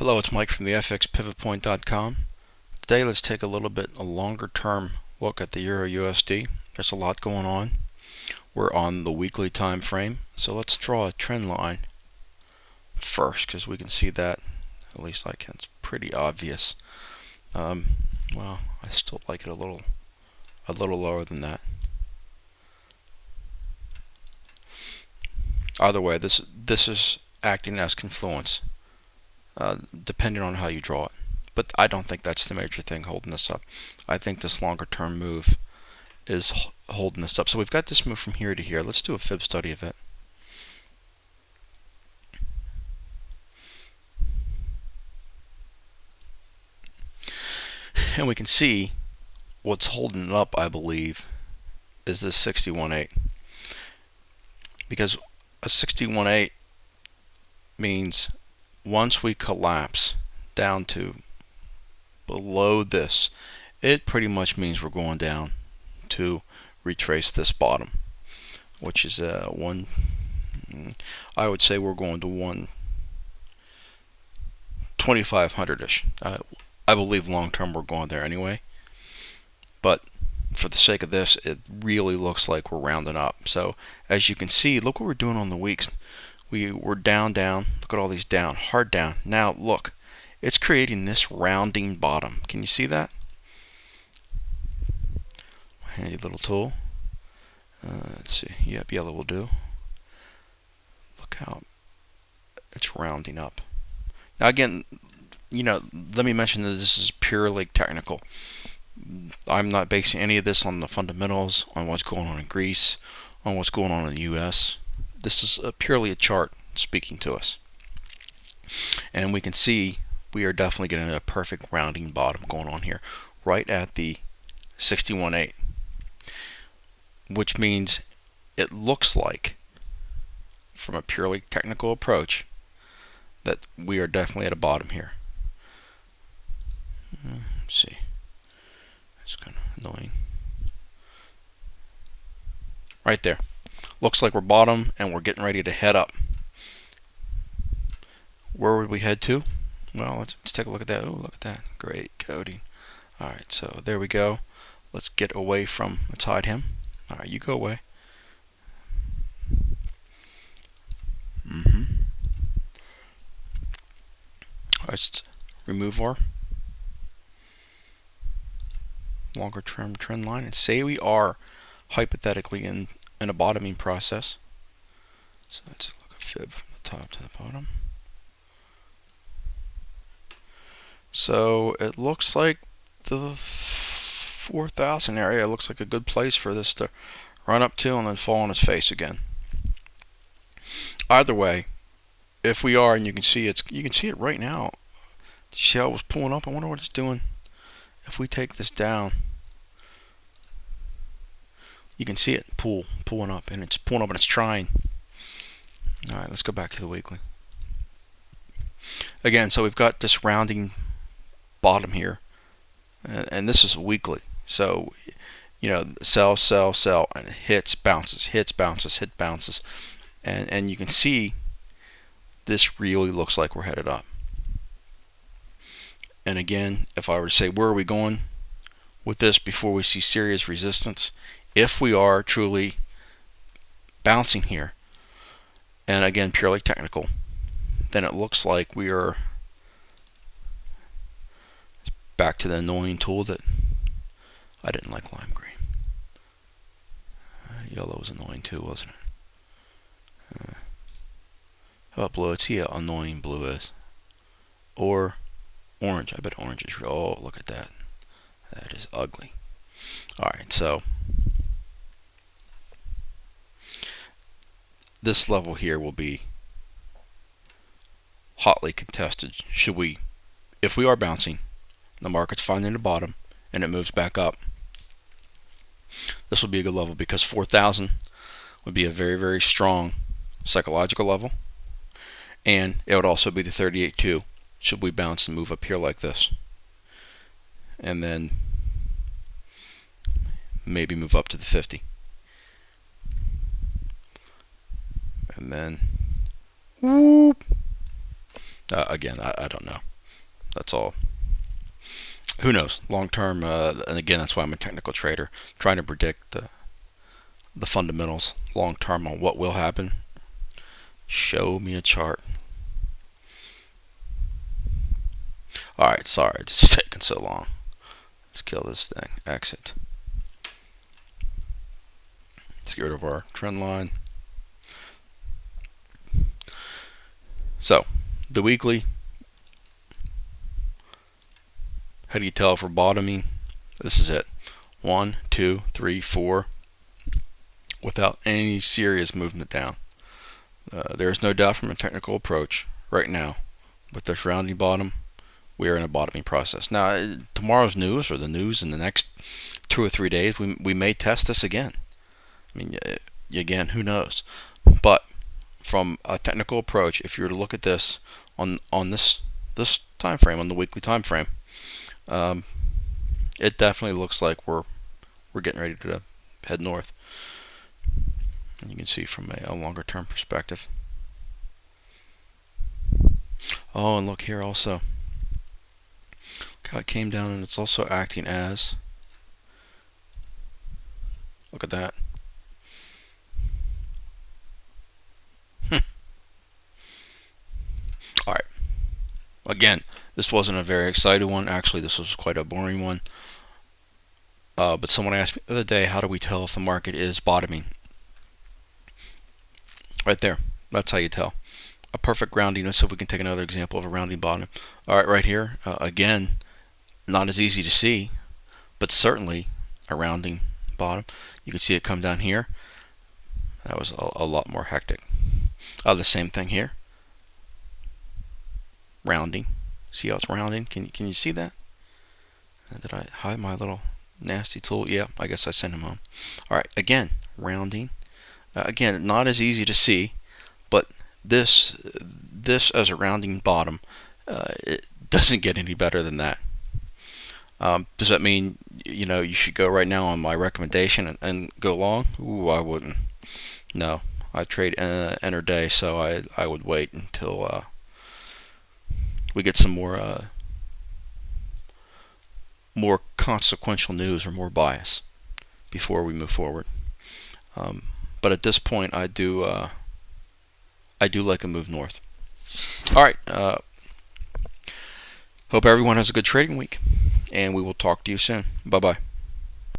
Hello, it's Mike from the FXPivotPoint.com. Today let's take a longer term look at the Euro USD. There's a lot going on. We're on the weekly time frame, so let's draw a trend line first because we can see that, at least I can. It's pretty obvious. Well, I still like it a little lower than that. Either way, this is acting as confluence, depending on how you draw it. But I don't think that's the major thing holding this up. I think this longer term move is holding this up. So we've got this move from here to here. Let's do a fib study of it. And we can see what's holding it up, I believe, is this 61.8. Because a 61.8 means once we collapse down to below this, it pretty much means we're going down to retrace this bottom, which is I would say we're going to 2500-ish. I believe long term we're going there anyway, but for the sake of this, it really looks like we're rounding up. So as you can see, look what we're doing on the weeks. We're down. Look at all these down, hard down. Now look, it's creating this rounding bottom. Can you see that? Handy little tool. Let's see. Yep, yellow will do. Look how it's rounding up. Now again, let me mention that this is purely technical. I'm not basing any of this on the fundamentals, on what's going on in Greece, on what's going on in the US. This is purely a chart speaking to us. And we can see we are definitely getting a perfect rounding bottom going on here, right at the 61.8, which means it looks like, from a purely technical approach, that we are definitely at a bottom here. Let's see. It's kind of annoying. Right there. Looks like we're bottom and we're getting ready to head up. Where would we head to? Well, let's take a look at that. Oh, look at that. Great coding. Alright, so there we go. Let's get away from, let's hide him. Alright, you go away. Let's remove our longer term trend line and say we are hypothetically in a bottoming process. So let's look at fib from the top to the bottom. So it looks like the 4,000 area looks like a good place for this to run up to and then fall on its face again. Either way, if we are, and you can see it right now. See how it was pulling up? I wonder what it's doing. If we take this down, you can see it pulling up, and it's pulling up and it's trying. Alright, let's go back to the weekly. Again, so we've got this rounding bottom here, and this is a weekly. So, sell, and it hits, bounces, hits, bounces, hit, bounces. And you can see this really looks like we're headed up. And again, if I were to say where are we going with this before we see serious resistance, if we are truly bouncing here, and again purely technical, then it looks like we are back to the annoying tool that I didn't like, lime green. Yellow was annoying too, wasn't it? How about blue? Let's see how annoying blue is. Or orange. I bet orange is real. Oh, look at that. That is ugly. Alright, so this level here will be hotly contested. If we are bouncing, the market's finding the bottom and it moves back up, this will be a good level because 4,000 would be a very, very strong psychological level, and it would also be the 38.2 should we bounce and move up here like this, and then maybe move up to the 50, and then whoop. Again, I don't know. That's all. Who knows? Long term, and again, that's why I'm a technical trader, trying to predict the fundamentals long term on what will happen. Show me a chart. Alright, sorry, this is taking so long. Let's kill this thing. Exit. Let's get rid of our trend line. So, the weekly. How do you tell if we're bottoming? This is it. 1, 2, 3, 4. Without any serious movement down. There is no doubt from a technical approach right now, with this rounding bottom, we are in a bottoming process. Now, tomorrow's news, or the news in the next 2 or 3 days, we may test this again. I mean, again, who knows? But from a technical approach, if you were to look at this on this time frame, on the weekly time frame, it definitely looks like we're getting ready to head north. And you can see from a longer term perspective. Oh, and look here also. Look how it came down, and it's also acting as, look at that. Alright. Again, this wasn't a very exciting one. Actually, this was quite a boring one. But someone asked me the other day, how do we tell if the market is bottoming? Right there. That's how you tell. A perfect rounding. Let's see if we can take another example of a rounding bottom. Alright, right here. Again, not as easy to see, but certainly a rounding bottom. You can see it come down here. That was a lot more hectic. The same thing here. Rounding. See how it's rounding? Can you see that? Did I hide my little nasty tool? Yeah, I guess I sent him home. Alright, again, rounding. Again, not as easy to see, but this as a rounding bottom, it doesn't get any better than that. Does that mean you should go right now on my recommendation and go long? Ooh, I wouldn't. No, I trade intraday, so I would wait until we get some more consequential news or more bias before we move forward. But at this point, I do like a move north. All right. Hope everyone has a good trading week, and we will talk to you soon. Bye bye.